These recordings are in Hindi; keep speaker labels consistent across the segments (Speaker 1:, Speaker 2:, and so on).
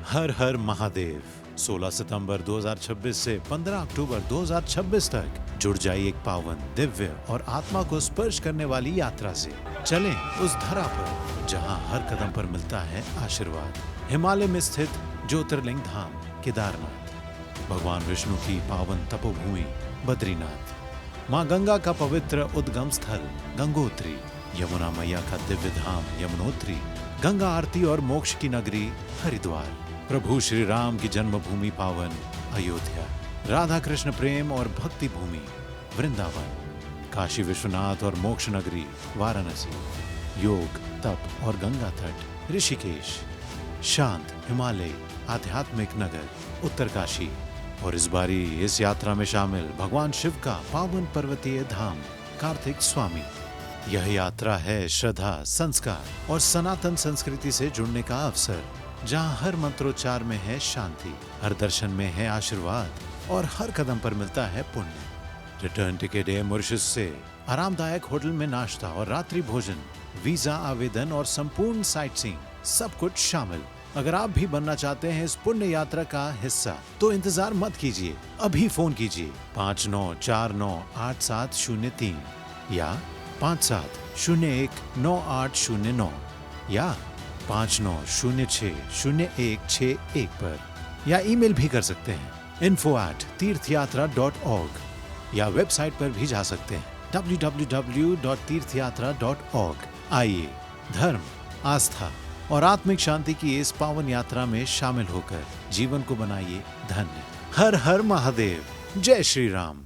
Speaker 1: हर हर महादेव। 16 सितंबर 2026 से 15 अक्टूबर 2026 तक जुड़ जाइए एक पावन, दिव्य और आत्मा को स्पर्श करने वाली यात्रा से। चलें उस धरा पर जहां हर कदम पर मिलता है आशीर्वाद। हिमालय में स्थित ज्योतिर्लिंग धाम केदारनाथ, भगवान विष्णु की पावन तपोभूमि बद्रीनाथ, माँ गंगा का पवित्र उद्गम स्थल गंगोत्री, यमुना मैया का दिव्य धाम यमुनोत्री, गंगा आरती और मोक्ष की नगरी हरिद्वार, प्रभु श्री राम की जन्मभूमि पावन अयोध्या, राधा कृष्ण प्रेम और भक्ति भूमि वृंदावन, काशी विश्वनाथ और मोक्ष नगरी वाराणसी, योग तप और गंगा तट ऋषिकेश, शांत हिमालय आध्यात्मिक नगर उत्तरकाशी, और इस बारी इस यात्रा में शामिल भगवान शिव का पावन पर्वतीय धाम कार्तिक स्वामी। यह यात्रा है श्रद्धा, संस्कार और सनातन संस्कृति से जुड़ने का अवसर, जहां हर मंत्रोच्चार में है शांति, हर दर्शन में है आशीर्वाद और हर कदम पर मिलता है पुण्य। रिटर्न टिकट है मॉरिशस से, आरामदायक होटल में नाश्ता और रात्रि भोजन, वीजा आवेदन और संपूर्ण साइट सीइंग, सब कुछ शामिल। अगर आप भी बनना चाहते हैं इस पुण्य यात्रा का हिस्सा, तो इंतजार मत कीजिए, अभी फोन कीजिए 59498703 या 57019809 या 59060161 पर, या ईमेल भी कर सकते हैं info@tirthyatra.org, या वेबसाइट पर भी जा सकते हैं www.tirthyatra.org। आइए धर्म, आस्था और आत्मिक शांति की इस पावन यात्रा में शामिल होकर जीवन को बनाइए धन्य। हर हर महादेव, जय श्री राम।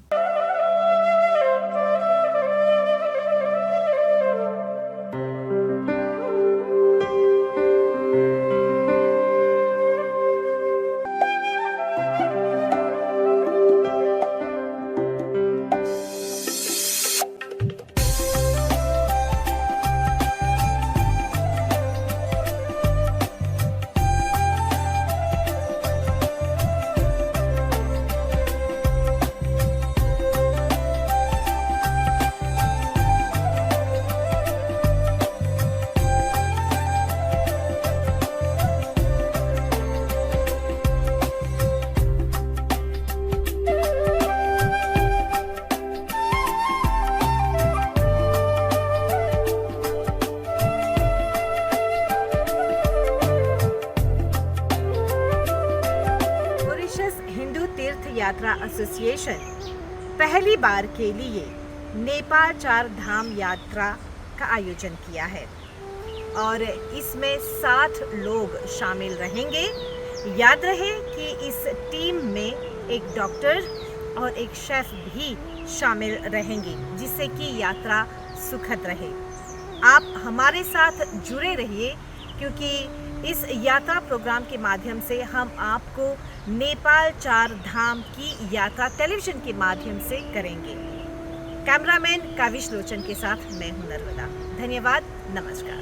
Speaker 2: यात्रा एसोसिएशन पहली बार के लिए नेपाल 4 धाम यात्रा का आयोजन किया है और इसमें 60 लोग शामिल रहेंगे। याद रहे कि इस टीम में एक डॉक्टर और एक शेफ भी शामिल रहेंगे, जिससे कि यात्रा सुखद रहे। आप हमारे साथ जुड़े रहिए, क्योंकि इस यात्रा प्रोग्राम के माध्यम से हम आपको नेपाल 4 धाम की यात्रा टेलीविजन के माध्यम से करेंगे। कैमरामैन काविश लोचन के साथ मैं हूं नर्मदा। धन्यवाद, नमस्कार।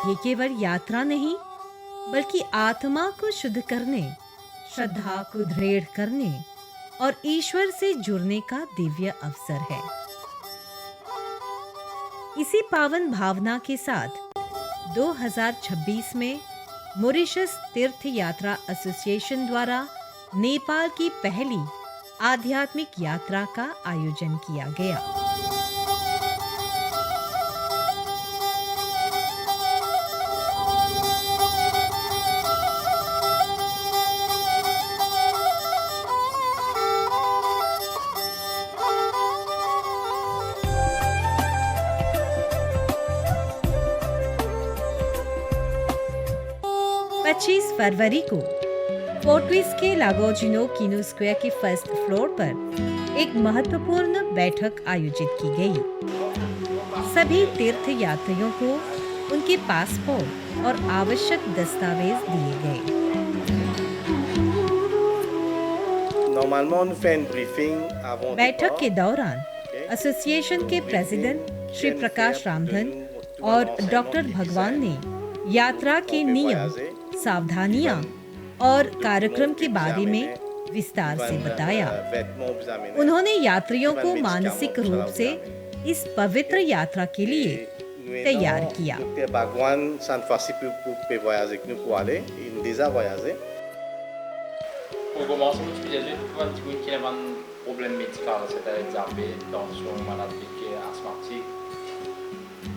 Speaker 3: ये केवल यात्रा नहीं, बल्कि आत्मा को शुद्ध करने, श्रद्धा को दृढ़ करने और ईश्वर से जुड़ने का दिव्य अवसर है। इसी पावन भावना के साथ 2026 में मॉरिशस तीर्थ यात्रा एसोसिएशन द्वारा नेपाल की पहली आध्यात्मिक यात्रा का आयोजन किया गया। फरवरी को फोर्टविस के लागोजिनो किनो स्क्वायर के फर्स्ट फ्लोर पर एक महत्वपूर्ण बैठक आयोजित की गई। सभी तीर्थ यात्रियों को उनके पासपोर्ट और आवश्यक दस्तावेज दिए गए। बैठक के दौरान एसोसिएशन के प्रेसिडेंट श्री प्रकाश रामधन और डॉक्टर भगवान ने यात्रा के नियम, सावधानियां और कार्यक्रम के बारे में विस्तार से बताया। उन्होंने यात्रियों को मानसिक रूप से इस पवित्र यात्रा के लिए तैयार किया।
Speaker 4: Pour commencer, moi, je faisais juste pour un petit bout qui avait un problème médical, c'est-à-dire diabète, tension, maladie asthmatique.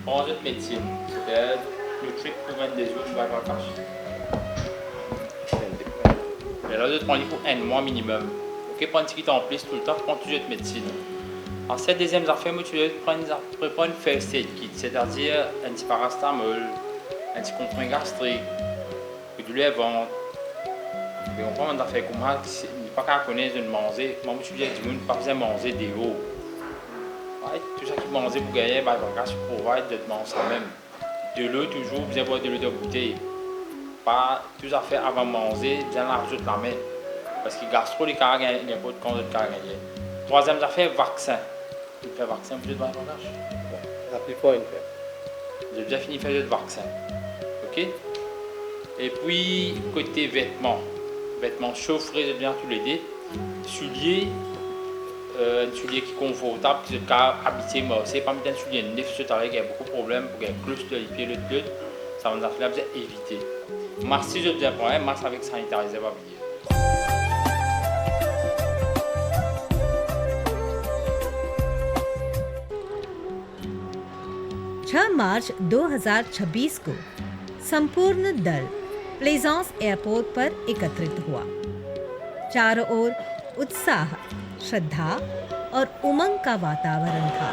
Speaker 4: Ensuite, médecine, c'est-à-dire le truc pour mettre des autres, je vais pas cacher. Et là, je prends pour un mois minimum. Ok, prendre un petit kit en plus tout le temps, prends toujours de médecine. En cette deuxième affaire, moi, tu dois prendre une first aid kit, c'est-à-dire un petit paracétamol, un petit comprimé gastrique, du lait ventre. Mais on prend une affaire comme ça, pas qu'à connaître de manger. Moi, je suis dit, pas besoin de manger des hauts. Ouais, tout ça qui mange pour gagner, bah, je pour de manger ça même. De l'eau, toujours, vous avez de l'eau de bouteille. Pas tout ça fait avant de manger, bien la rajouter la main. Parce que gastro, les cas gagnent, il n'y a pas de compte de cas gagner. Troisième affaire, vaccin. Il fait vaccin pour le bagage.
Speaker 5: Ça fait pas une fois.
Speaker 4: J'ai déjà fini de faire le vaccin. Ok? Et puis, côté vêtements. Vêtements chauffés, j'ai bien tous les deux. Souliers, un soulier qui est confortable, qui est habité, mais c'est pas mettre un soulier neuf, il y a beaucoup de problèmes pour qu'il cloche de pied, le deux, ça va nous faire éviter. Masque, si je dis un problème, masque avec sanitarisé, pas oublier.
Speaker 3: 6 मार्च 2026 को संपूर्ण दल प्लेजेंस एयरपोर्ट पर एकत्रित हुआ। चारों ओर उत्साह, श्रद्धा और उमंग का वातावरण था।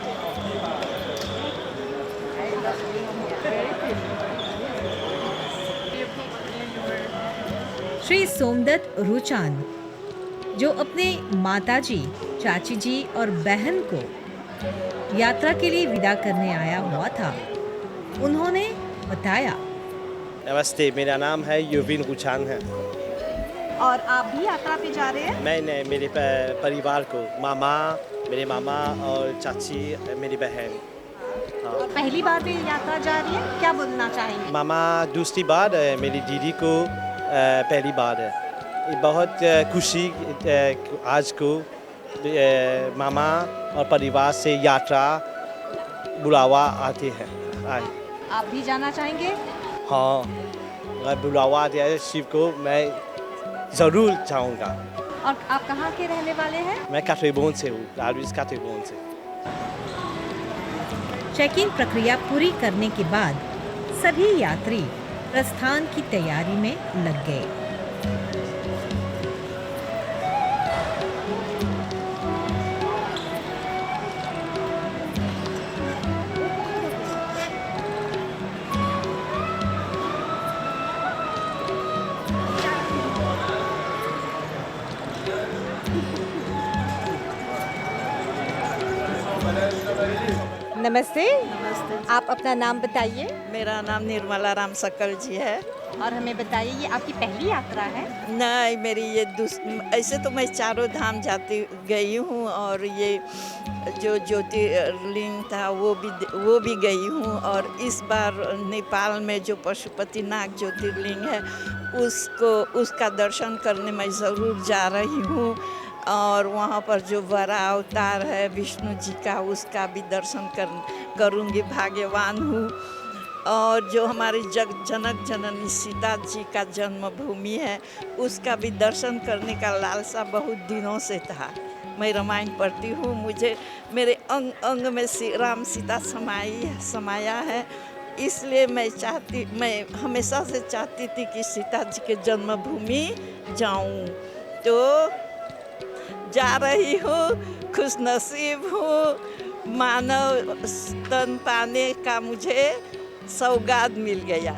Speaker 3: श्री सोमदत्त रुचान, जो अपने माताजी, चाची जी और बहन को यात्रा के लिए विदा करने आया हुआ था, उन्होंने बताया,
Speaker 5: नमस्ते, मेरा नाम है युविन रुचान है।
Speaker 2: और आप भी यात्रा पे जा रहे हैं?
Speaker 5: मैंने मेरे परिवार को, मेरे मामा और चाची, मेरी बहन। हाँ।
Speaker 2: और पहली बार भी यात्रा जा रही है, क्या बोलना चाहेंगे?
Speaker 5: मामा दूसरी बार, मेरी दीदी को पहली बार है। बहुत खुशी आज को मामा और परिवार से यात्रा बुलावा आते हैं।
Speaker 2: आप भी जाना चाहेंगे?
Speaker 5: हाँ, अगर बुलावा दिया है शिव को, मैं ज़रूर जाऊँगा।
Speaker 2: और आप कहाँ के रहने वाले हैं?
Speaker 5: मैं काठगोदाम से हूँ, राजवीर काठगोदाम से।
Speaker 3: चेक इन प्रक्रिया पूरी करने के बाद सभी यात्री प्रस्थान की तैयारी में लग गए।
Speaker 2: नमस्ते। आप अपना नाम बताइए।
Speaker 6: मेरा नाम निर्मला राम सकल जी है।
Speaker 2: और हमें बताइए, ये आपकी पहली यात्रा है?
Speaker 6: नहीं, मेरी ये ऐसे तो मैं चारों धाम जाती गई हूँ, और ये जो ज्योतिर्लिंग था वो भी गई हूँ। और इस बार नेपाल में जो पशुपतिनाथ ज्योतिर्लिंग है उसका दर्शन करने मैं ज़रूर जा रही हूँ। और वहाँ पर जो बड़ा अवतार है विष्णु जी का, उसका भी दर्शन करूँगी, भाग्यवान हूँ। और जो हमारी जनक जननी सीता जी का जन्मभूमि है, उसका भी दर्शन करने का लालसा बहुत दिनों से था। मैं रामायण पढ़ती हूँ, मुझे मेरे अंग अंग में राम सीता समाया है। इसलिए मैं हमेशा से चाहती थी कि सीता जी के जन्मभूमि जाऊँ। तो जा रही हूँ, खुशनसीब हूँ। मानव स्तन पाने का मुझे सौगात मिल गया।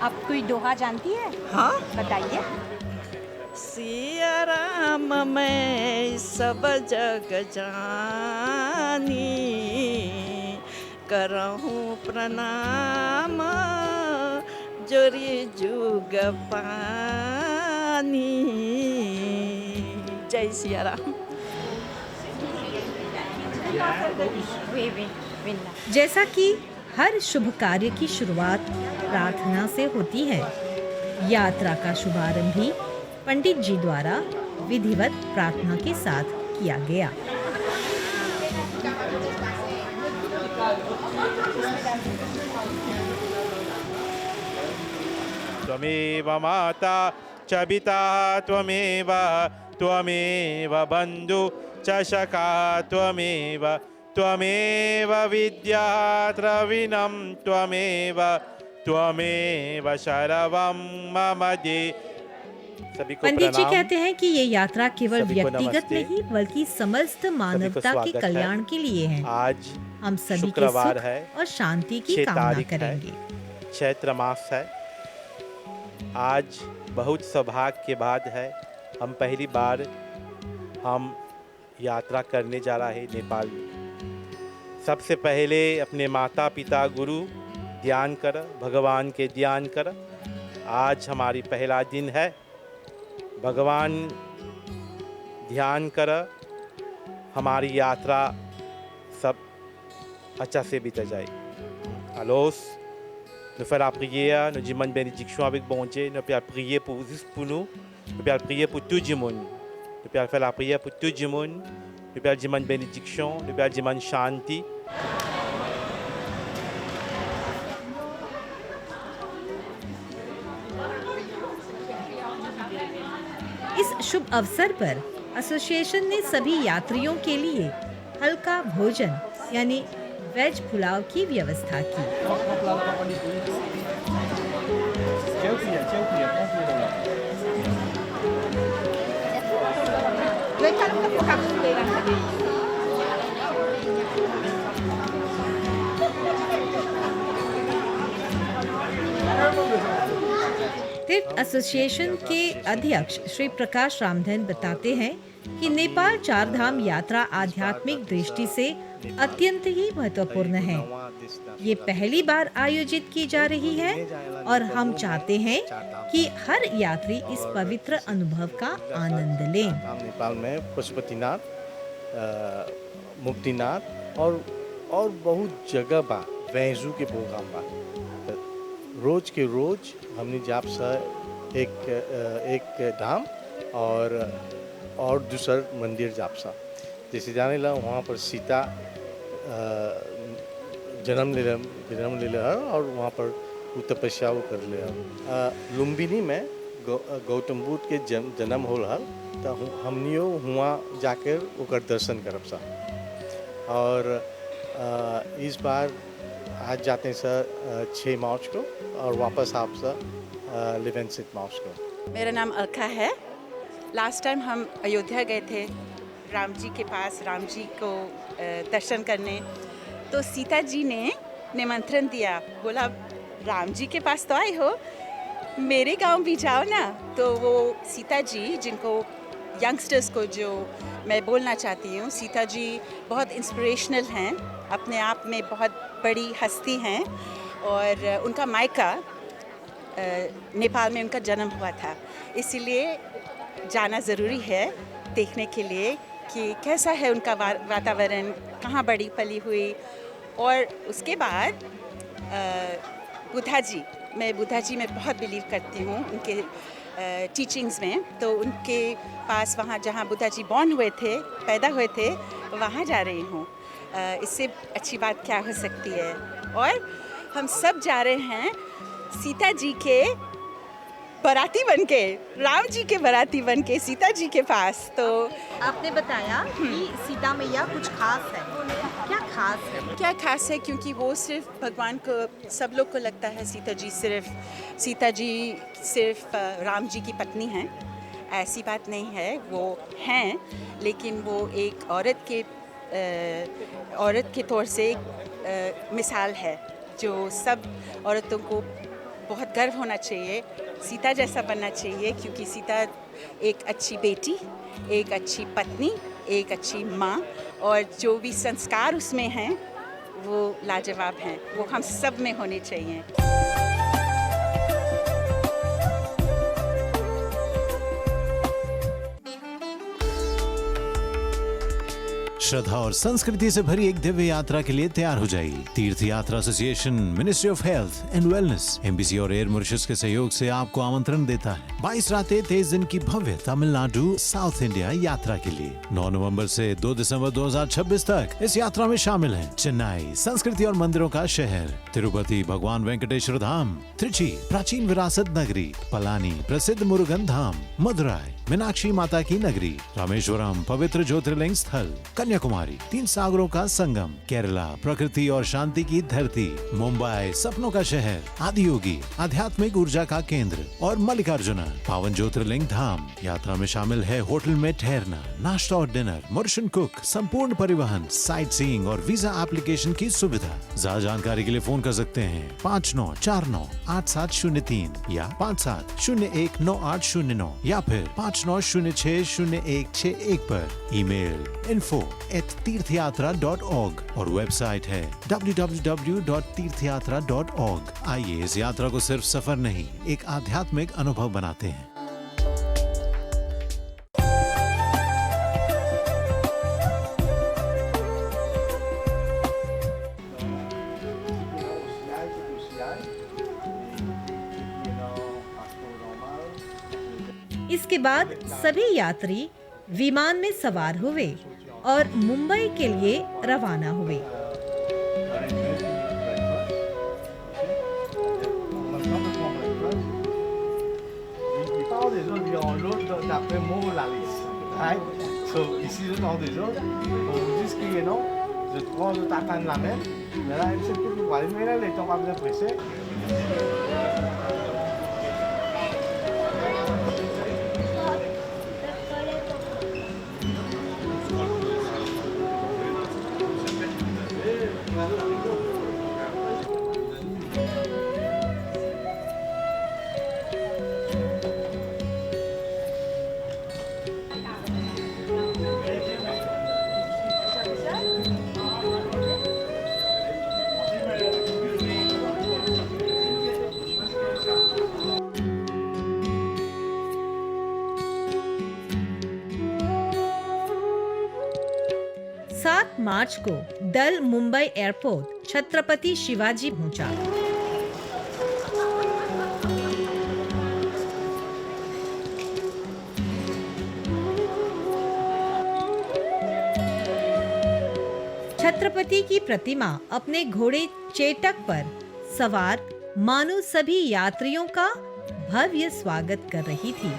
Speaker 2: आप कोई दोहा जानती है?
Speaker 6: हाँ,
Speaker 2: बताइए।
Speaker 6: सिया राम मैं सब जग जानी, करहूँ प्रणाम जोरी जुग पानी। जय सिया राम।
Speaker 3: जैसा कि हर शुभ कार्य की शुरुआत प्रार्थना से होती है, यात्रा का शुभारंभ भी पंडित जी द्वारा विधिवत प्रार्थना के साथ किया गया।
Speaker 7: त्वमेव माता च पिता त्वमेव त्वमेव बन्धु च सखा त्वमेव त्वमेव विद्या द्रविणं त्वमेव त्वमेव सर्वं मम दे। सभी को
Speaker 3: पंडित जी
Speaker 7: प्रणाम।
Speaker 3: कहते हैं कि ये यात्रा केवल
Speaker 7: सभी को
Speaker 3: व्यक्तिगत
Speaker 7: नमस्ते।
Speaker 3: नहीं बल्कि समस्त मानवता के
Speaker 7: स्वागत है।
Speaker 3: कल्याण के लिए है।
Speaker 7: आज
Speaker 3: हम सभी के
Speaker 7: शुक्रवार
Speaker 3: सुख
Speaker 7: है,
Speaker 3: और शांति की
Speaker 7: 6
Speaker 3: कामना
Speaker 7: तारीख है।
Speaker 3: करेंगे।
Speaker 7: चैत्र मास है। आज बहुत सौभाग्य के बाद है, हम पहली बार हम यात्रा करने जा रहे हैं नेपाल में। सबसे पहले अपने माता पिता गुरु ध्यान कर, भगवान के ध्यान कर। आज हमारी पहला दिन है, भगवान ध्यान कर, हमारी यात्रा सब अच्छा से बीत जाए। Alors, nous faire la prière, nous demandons bénédiction avec bon Dieu, nous pouvons prier pour nous, nous pouvons prier pour tout le monde. Nous pouvons faire la prière pour tout le monde, nous pouvons demander bénédiction, nous pouvons demander shanti.
Speaker 3: इस शुभ अवसर पर एसोसिएशन ने सभी यात्रियों के लिए हल्का भोजन यानी वेज पुलाव की व्यवस्था की। तीर्थ एसोसिएशन के अध्यक्ष श्री प्रकाश रामधन बताते हैं कि नेपाल चार धाम यात्रा आध्यात्मिक दृष्टि से अत्यंत ही महत्वपूर्ण है। ये पहली बार आयोजित की जा रही है और हम चाहते हैं कि हर यात्री इस पवित्र अनुभव का आनंद लें।
Speaker 5: हम नेपाल में पशुपतिनाथ, मुक्तिनाथ और बहुत जगह बा वैजू के प्रोग्राम बा। तो रोज के रोज हमने जाप सा एक धाम और दूसर मंदिर जाप सा। जैसे जाने ला वहाँ पर सीता जन्म ले है और वहाँ पर वो तपस्या वो कर ले है। लुम्बिनी में गौतम बुद्ध के जन्म होल हल, तो हमनियो हुआ जाकर ओकर दर्शन करब सा। और इस बार आज जाते हैं सर 6 मार्च को और वापस आप सर 11 मार्च को।
Speaker 8: मेरा नाम अलका है। लास्ट टाइम हम अयोध्या गए थे राम जी के पास, राम जी को दर्शन करने। तो सीता जी ने निमंत्रण दिया, बोला राम जी के पास तो आए हो, मेरे गांव भी जाओ ना। तो वो सीता जी, जिनको यंगस्टर्स को जो मैं बोलना चाहती हूँ, सीता जी बहुत इंस्पिरेशनल हैं, अपने आप में बहुत बड़ी हस्ती हैं। और उनका मायका नेपाल में उनका जन्म हुआ था, इसीलिए जाना ज़रूरी है देखने के लिए कि कैसा है उनका वातावरण, कहाँ बड़ी पली हुई। और उसके बाद बुद्धा जी, मैं बुद्धा जी में बहुत बिलीव करती हूँ, उनके टीचिंग्स में। तो उनके पास वहाँ जहाँ बुद्धा जी बॉर्न हुए थे, पैदा हुए थे, वहाँ जा रही हूँ। इससे अच्छी बात क्या हो सकती है। और हम सब जा रहे हैं सीता जी के बाराती बनके, राम जी के बाराती बनके सीता जी के पास। तो
Speaker 2: आपने बताया कि सीता मैया कुछ खास है, क्या खास है?
Speaker 8: क्या खास है, क्योंकि वो सिर्फ भगवान को, सब लोग को लगता है सीता जी सिर्फ राम जी की पत्नी हैं। ऐसी बात नहीं है, वो हैं, लेकिन वो एक औरत के तौर से एक मिसाल है जो सब औरतों को बहुत गर्व होना चाहिए, सीता जैसा बनना चाहिए। क्योंकि सीता एक अच्छी बेटी, एक अच्छी पत्नी, एक अच्छी माँ, और जो भी संस्कार उसमें हैं वो लाजवाब हैं, वो हम सब में होने चाहिए।
Speaker 1: श्रद्धा और संस्कृति से भरी एक दिव्य यात्रा के लिए तैयार हो जाइए। तीर्थ यात्रा association, ministry of health and wellness, MBC और एयर मॉरिशस के सहयोग से आपको आमंत्रण देता है 22 रातें 23 दिन की भव्य तमिलनाडु साउथ इंडिया यात्रा के लिए। 9 नवंबर से 2 दिसंबर 2026 तक इस यात्रा में शामिल हैं चेन्नई, संस्कृति और मंदिरों का शहर, तिरुपति, भगवान वेंकटेश्वर धाम, त्रिची, प्राचीन विरासत नगरी, पलानी, प्रसिद्ध मुरुगन धाम, मदुराई, मीनाक्षी माता की नगरी, रामेश्वरम, पवित्र ज्योतिर्लिंग स्थल, कन्याकुमारी, 3 सागरों का संगम, केरला, प्रकृति और शांति की धरती, मुंबई, सपनों का शहर, आदियोगी, आध्यात्मिक ऊर्जा का केंद्र और मल्लिकार्जुना, पावन ज्योतिर्लिंग धाम। यात्रा में शामिल है होटल में ठहरना, नाश्ता और डिनर, मॉरिशन कुक, संपूर्ण परिवहन, साइट सीइंग और वीजा एप्लीकेशन की सुविधा। ज्यादा जानकारी के लिए फोन कर सकते हैं 59498703 या 57019809 या फिर 59060161 पर। ईमेल info@तीर्थयात्रा.org और वेबसाइट है www.तीर्थयात्रा.org। आइए इस यात्रा को सिर्फ सफर नहीं, एक आध्यात्मिक अनुभव बनाते हैं।
Speaker 3: इसके बाद सभी यात्री विमान में सवार हुए और मुंबई के लिए रवाना हुए। मार्च को दल मुंबई एयरपोर्ट छत्रपति शिवाजी पहुंचा। छत्रपति की प्रतिमा अपने घोड़े चेटक पर सवार मानो सभी यात्रियों का भव्य स्वागत कर रही थी।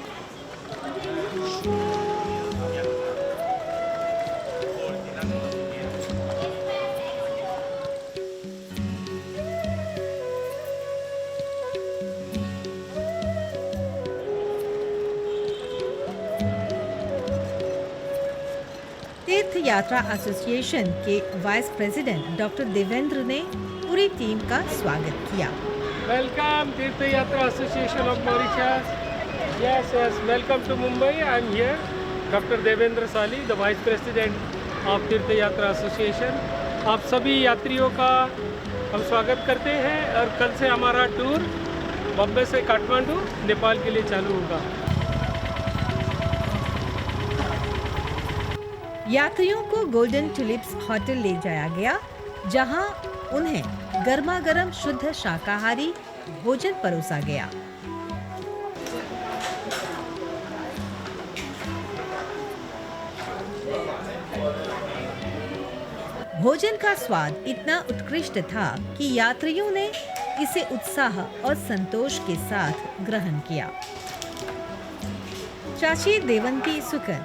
Speaker 3: तीर्थ यात्रा एसोसिएशन के वाइस प्रेसिडेंट डॉक्टर देवेंद्र ने पूरी टीम का स्वागत किया।
Speaker 9: Welcome Tirth Yatra Association of Mauritius. Yes, welcome to Mumbai. I am here, Dr. Devendra Sali, the Vice President of Tirth Yatra Association. आप सभी यात्रियों का हम स्वागत करते हैं और कल से हमारा टूर बॉम्बे से काठमांडू, नेपाल के लिए चालू होगा।
Speaker 3: यात्रियों को गोल्डन टुलिप्स होटल ले जाया गया, जहां उन्हें गर्मा गर्म शुद्ध शाकाहारी भोजन परोसा गया। भोजन का स्वाद इतना उत्कृष्ट था कि यात्रियों ने इसे उत्साह और संतोष के साथ ग्रहण किया। चाची देवंती सुकन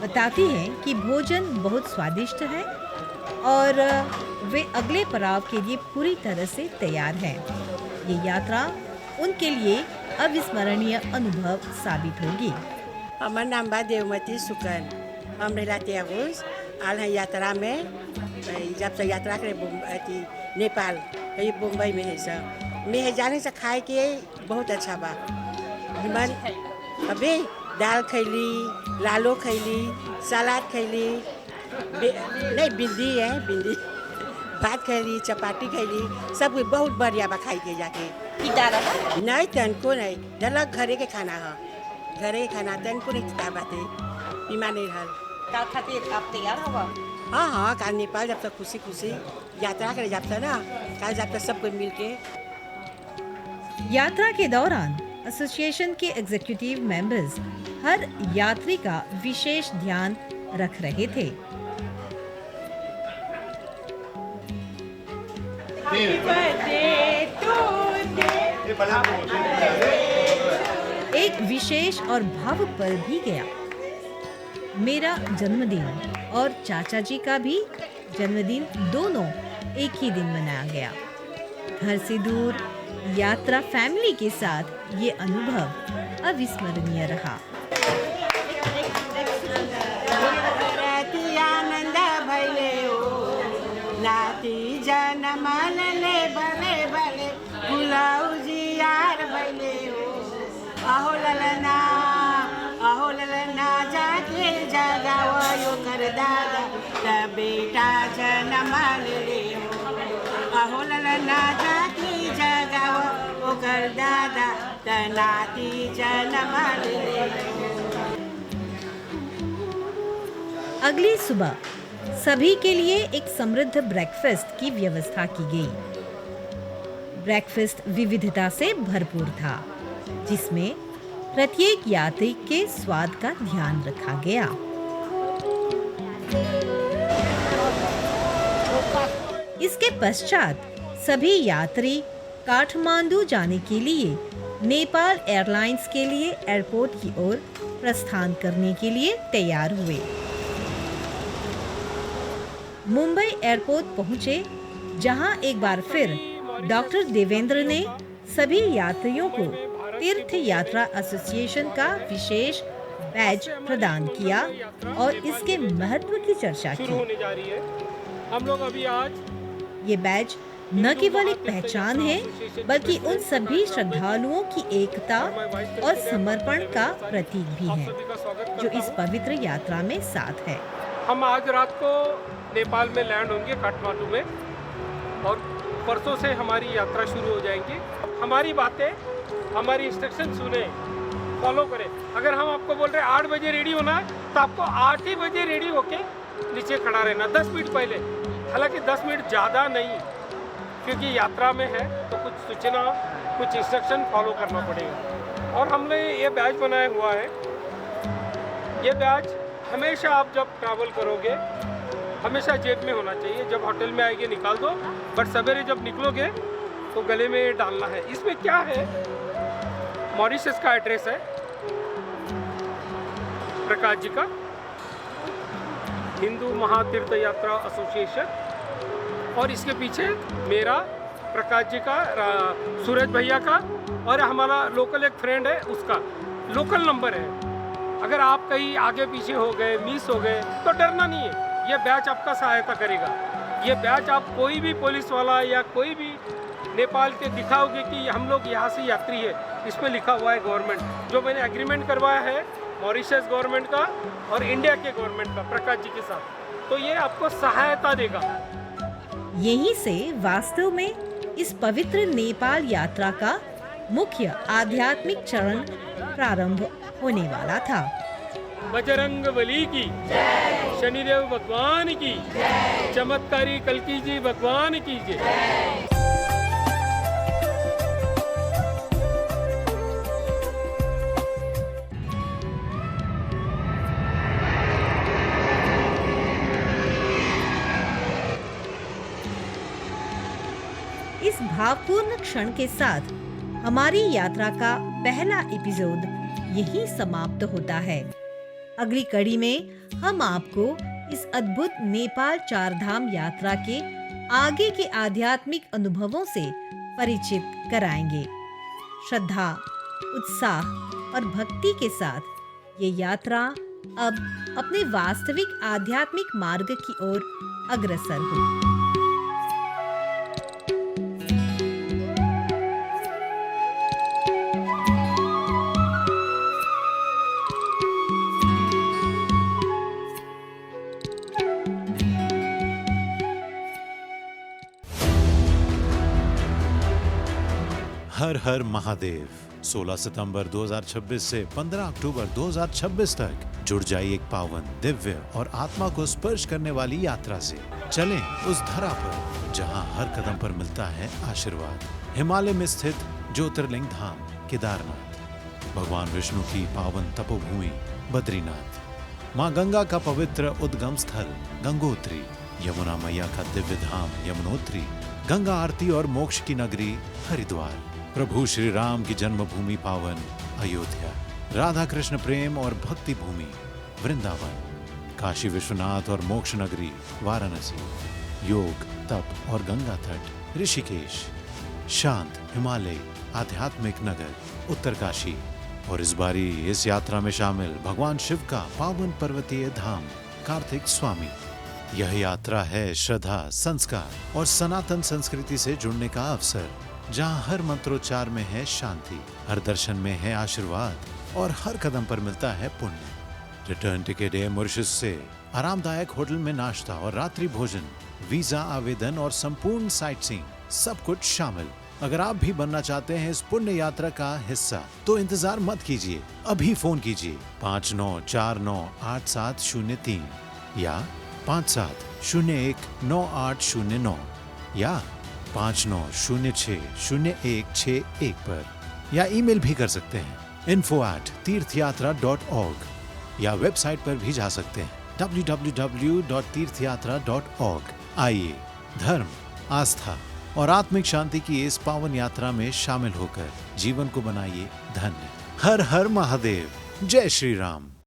Speaker 3: बताती हैं कि भोजन बहुत स्वादिष्ट है और वे अगले पड़ाव के लिए पूरी तरह से तैयार हैं। ये यात्रा उनके लिए अविस्मरणीय अनुभव साबित होगी।
Speaker 10: हमार नाम बा देवमती सुकन। हम रहते हैं आल हैं यात्रा में, जब से यात्रा करे नेपाल ये मुंबई में है सब में जाने से खाए के बहुत अच्छा बा। अबे दाल खैली, लालो खैली, सलाद खैली, नहीं भिंडी है भिंडी, भात खैली, चपाती खैली, सब बहुत बढ़िया बा खाई के जाके। नहीं तनको नहीं डलक घरे के खाना है, घरे के खाना तनको नहीं खिता बाते बीमार नहीं रहल।
Speaker 2: काल खातिर आप तैयार हवा?
Speaker 10: हाँ हाँ, काल नेपाल जब तक खुशी खुशी यात्रा करे जाता ना, काल जब तक सब कोई मिल के।
Speaker 3: यात्रा के दौरान एसोसिएशन के एग्जीक्यूटिव मेंबर्स हर यात्री का विशेष ध्यान रख रहे थे। एक विशेष और भावुक पल भी गया। मेरा जन्मदिन और चाचा जी का भी जन्मदिन दोनों एक ही दिन मनाया गया। घर से दूर यात्रा फैमिली के साथ ये अनुभव अविस्मरणीय रहा।
Speaker 10: आनंद भैले हो नाती जनमन ले भले भले गुलाउजी यार भैले हो। अहो ललना जाके जगावा यो कर दादा त बेटा जनम ले हो। अहो ललना जाके जगावा ओ कर दादा त नाती जनम ले हो।
Speaker 3: अगली सुबह सभी के लिए एक समृद्ध ब्रेकफास्ट की व्यवस्था की गई। ब्रेकफास्ट विविधता से भरपूर था, जिसमें प्रत्येक यात्री के स्वाद का ध्यान रखा गया। इसके पश्चात सभी यात्री काठमांडू जाने के लिए नेपाल एयरलाइंस के लिए एयरपोर्ट की ओर प्रस्थान करने के लिए तैयार हुए। मुंबई एयरपोर्ट पहुंचे, जहां एक बार फिर डॉक्टर देवेंद्र ने सभी यात्रियों को तीर्थ यात्रा एसोसिएशन का विशेष बैज प्रदान किया और इसके महत्व की चर्चा की।
Speaker 9: होने जा रही है। हम लोग अभी आज
Speaker 3: ये बैज न केवल एक पहचान है, बल्कि उन सभी श्रद्धालुओं की एकता और समर्पण का प्रतीक भी है, जो इस पवित्र यात्रा में साथ है।
Speaker 9: हम आज रात को नेपाल में लैंड होंगे, काठमांडू में, और परसों से हमारी यात्रा शुरू हो जाएंगी। हमारी बातें, हमारी इंस्ट्रक्शन सुने, फॉलो करें। अगर हम आपको बोल रहे हैं 8 बजे रेडी होना है, तो आपको 8 ही बजे रेडी होके नीचे खड़ा रहना 10 मिनट पहले। हालांकि 10 मिनट ज़्यादा नहीं, क्योंकि यात्रा में है तो कुछ सूचना, कुछ इंस्ट्रक्शन फॉलो करना पड़ेगा। और हमने ये बैच बनाया हुआ है। ये बैच हमेशा आप जब ट्रैवल करोगे हमेशा जेब में होना चाहिए। जब होटल में आएंगे निकाल दो, बट सवेरे जब निकलोगे तो गले में डालना है। इसमें क्या है, मॉरिशस का एड्रेस है, प्रकाश जी का, हिंदू महातीर्थ यात्रा एसोसिएशन, और इसके पीछे मेरा, प्रकाश जी का, सूरज भैया का, और हमारा लोकल एक फ्रेंड है उसका लोकल नंबर है। अगर आप कहीं आगे पीछे हो गए, मिस हो गए, तो डरना नहीं है, ये बैच आपका सहायता करेगा। ये बैच आप कोई भी पुलिस वाला या कोई भी नेपाल के दिखाओगे कि हम लोग यहाँ से यात्री है, इसमें लिखा हुआ है गवर्नमेंट, जो मैंने एग्रीमेंट करवाया है मॉरिशस गवर्नमेंट का और इंडिया के गवर्नमेंट का, प्रकाश जी के साथ, तो ये आपको सहायता देगा।
Speaker 3: यहीं से वास्तव में इस पवित्र नेपाल यात्रा का मुख्य आध्यात्मिक चरण प्रारंभ होने वाला था।
Speaker 9: बजरंग बली की जय, शनिदेव भगवान की जय, चमत्कारी कल्की जी भगवान की जय।
Speaker 3: इस भावपूर्ण क्षण के साथ हमारी यात्रा का पहला एपिसोड यहीं समाप्त होता है। अगली कड़ी में हम आपको इस अद्भुत नेपाल 4 धाम यात्रा के आगे के आध्यात्मिक अनुभवों से परिचित कराएंगे। श्रद्धा, उत्साह और भक्ति के साथ ये यात्रा अब अपने वास्तविक आध्यात्मिक मार्ग की ओर अग्रसर हो।
Speaker 1: हर हर महादेव। 16 सितंबर 2026 से 15 अक्टूबर 2026 तक जुड़ जाइए एक पावन, दिव्य और आत्मा को स्पर्श करने वाली यात्रा से। चलें उस धरा पर जहां हर कदम पर मिलता है आशीर्वाद। हिमालय में स्थित ज्योतिर्लिंग धाम केदारनाथ, भगवान विष्णु की पावन तपोभूमि बद्रीनाथ, माँ गंगा का पवित्र उद्गम स्थल गंगोत्री, यमुना मैया का दिव्य धाम यमुनोत्री, गंगा आरती और मोक्ष की नगरी हरिद्वार, प्रभु श्री राम की जन्मभूमि पावन अयोध्या, राधा कृष्ण प्रेम और भक्ति भूमि वृंदावन, काशी विश्वनाथ और मोक्ष नगरी वाराणसी, योग तप और गंगा तट ऋषिकेश, शांत हिमालय आध्यात्मिक नगर उत्तरकाशी, और इस बारी इस यात्रा में शामिल भगवान शिव का पावन पर्वतीय धाम कार्तिक स्वामी। यह यात्रा है श्रद्धा, संस्कार और सनातन संस्कृति से जुड़ने का अवसर, जहां हर मंत्रोच्चार में है शांति, हर दर्शन में है आशीर्वाद और हर कदम पर मिलता है पुण्य। रिटर्न टिकट है मॉरिशस से, आरामदायक होटल में नाश्ता और रात्रि भोजन, वीजा आवेदन और संपूर्ण साइट सीइंग, सब कुछ शामिल। अगर आप भी बनना चाहते हैं इस पुण्य यात्रा का हिस्सा, तो इंतजार मत कीजिए, अभी फोन कीजिए 59498703 या 57019809 या 59060161 पर, या ईमेल भी कर सकते हैं info@tirthyatra.org, या वेबसाइट पर भी जा सकते हैं www.tirthyatra.org। आइए धर्म, आस्था और आत्मिक शांति की इस पावन यात्रा में शामिल होकर जीवन को बनाइए धन्य। हर हर महादेव, जय श्री राम।